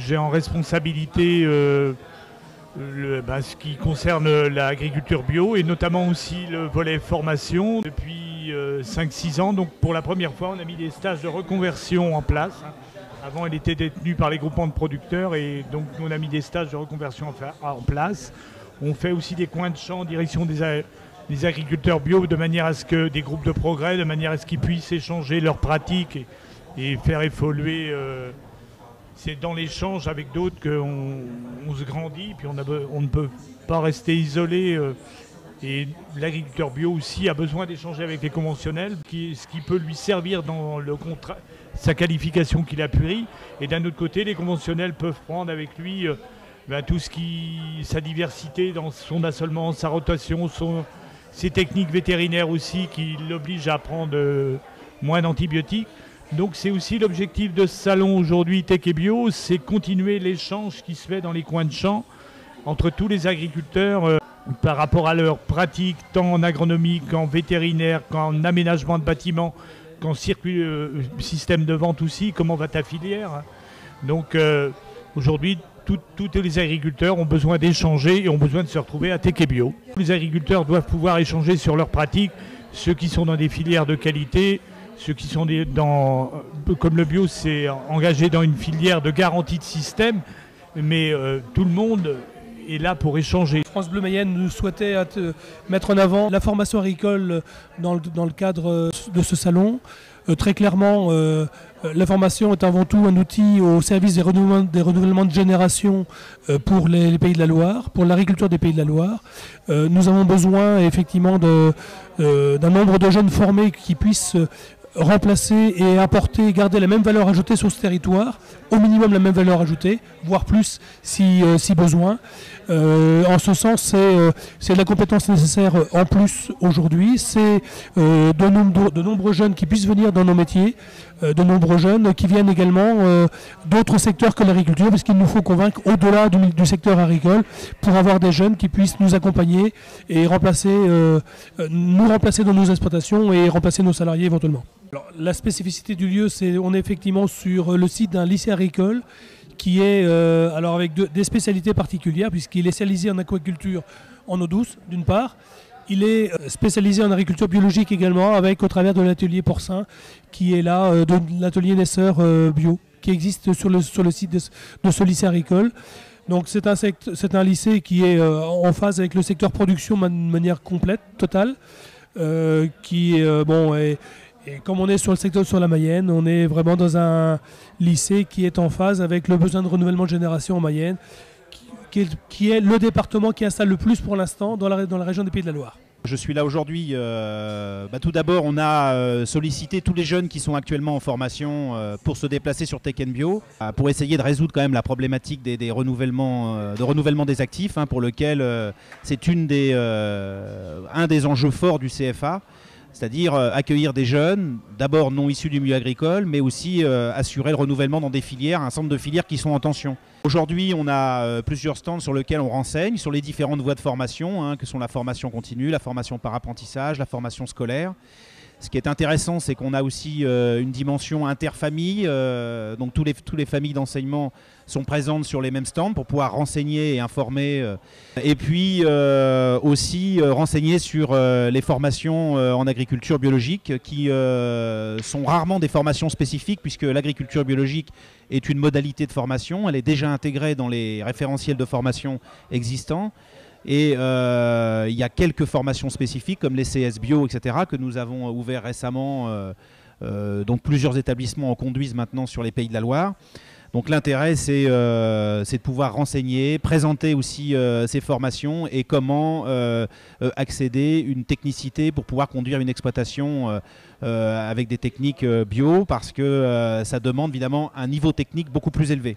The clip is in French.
j'ai en responsabilité ce qui concerne l'agriculture bio et notamment aussi le volet formation depuis 5-6 ans. Donc pour la première fois, on a mis des stages de reconversion en place. Avant, elle était détenue par les groupements de producteurs et donc on a mis des stages de reconversion en place. On fait aussi des coins de champ en direction des agriculteurs bio de manière à ce que des groupes de progrès, de manière à ce qu'ils puissent échanger leurs pratiques et faire évoluer. C'est dans l'échange avec d'autres qu'on se grandit, puis on ne peut pas rester isolé. Et l'agriculteur bio aussi a besoin d'échanger avec les conventionnels, ce qui peut lui servir dans sa qualification qu'il a pris. Et d'un autre côté, les conventionnels peuvent prendre avec lui tout sa diversité dans son assolement, sa rotation, ses techniques vétérinaires aussi qui l'obligent à prendre moins d'antibiotiques. Donc c'est aussi l'objectif de ce salon aujourd'hui Tech et Bio, c'est continuer l'échange qui se fait dans les coins de champ entre tous les agriculteurs par rapport à leurs pratiques, tant en agronomie qu'en vétérinaire, qu'en aménagement de bâtiments, qu'en système de vente aussi, comment va ta filière. Donc aujourd'hui, tous les agriculteurs ont besoin d'échanger et ont besoin de se retrouver à Tech et Bio. Les agriculteurs doivent pouvoir échanger sur leurs pratiques, ceux qui sont dans des filières de qualité, ceux qui sont comme le bio, c'est engagé dans une filière de garantie de système, mais tout le monde est là pour échanger. France Bleu Mayenne nous souhaitait mettre en avant la formation agricole dans le cadre de ce salon. Très clairement, la formation est avant tout un outil au service des renouvellements de génération pour les Pays de la Loire, pour l'agriculture des Pays de la Loire. Nous avons besoin effectivement d'un nombre de jeunes formés qui puissent remplacer et apporter, garder la même valeur ajoutée sur ce territoire, au minimum la même valeur ajoutée, voire plus si besoin. En ce sens, c'est de la compétence nécessaire en plus aujourd'hui. C'est de nombreux jeunes qui puissent venir dans nos métiers, de nombreux jeunes qui viennent également d'autres secteurs que l'agriculture, parce qu'il nous faut convaincre au-delà du secteur agricole pour avoir des jeunes qui puissent nous accompagner et nous remplacer dans nos exploitations et remplacer nos salariés éventuellement. Alors, la spécificité du lieu, on est effectivement sur le site d'un lycée agricole qui est avec des spécialités particulières, puisqu'il est spécialisé en aquaculture en eau douce, d'une part. Il est spécialisé en agriculture biologique également, au travers de l'atelier porcin, qui est là, de l'atelier naisseur bio, qui existe sur le site de ce lycée agricole. Donc c'est un lycée qui est en phase avec le secteur production de manière complète, totale, et comme on est sur le secteur sur la Mayenne, on est vraiment dans un lycée qui est en phase avec le besoin de renouvellement de génération en Mayenne, qui est le département qui installe le plus pour l'instant dans la région des Pays de la Loire. Je suis là aujourd'hui, tout d'abord on a sollicité tous les jeunes qui sont actuellement en formation pour se déplacer sur Tech & Bio, pour essayer de résoudre quand même la problématique des renouvellements, de renouvellement des actifs, pour lequel c'est un des enjeux forts du CFA. C'est-à-dire accueillir des jeunes, d'abord non issus du milieu agricole, mais aussi assurer le renouvellement dans des filières, un centre de filières qui sont en tension. Aujourd'hui, on a plusieurs stands sur lesquels on renseigne sur les différentes voies de formation, que sont la formation continue, la formation par apprentissage, la formation scolaire. Ce qui est intéressant, c'est qu'on a aussi une dimension interfamille, donc toutes les familles d'enseignement sont présentes sur les mêmes stands pour pouvoir renseigner et informer, et puis aussi renseigner sur les formations en agriculture biologique qui sont rarement des formations spécifiques, puisque l'agriculture biologique est une modalité de formation, elle est déjà intégrée dans les référentiels de formation existants. Et il y a quelques formations spécifiques comme les CS Bio, etc., que nous avons ouverts récemment. Donc plusieurs établissements en conduisent maintenant sur les Pays de la Loire. Donc l'intérêt, c'est de pouvoir renseigner, présenter aussi ces formations et comment accéder à une technicité pour pouvoir conduire une exploitation avec des techniques bio, parce que ça demande évidemment un niveau technique beaucoup plus élevé.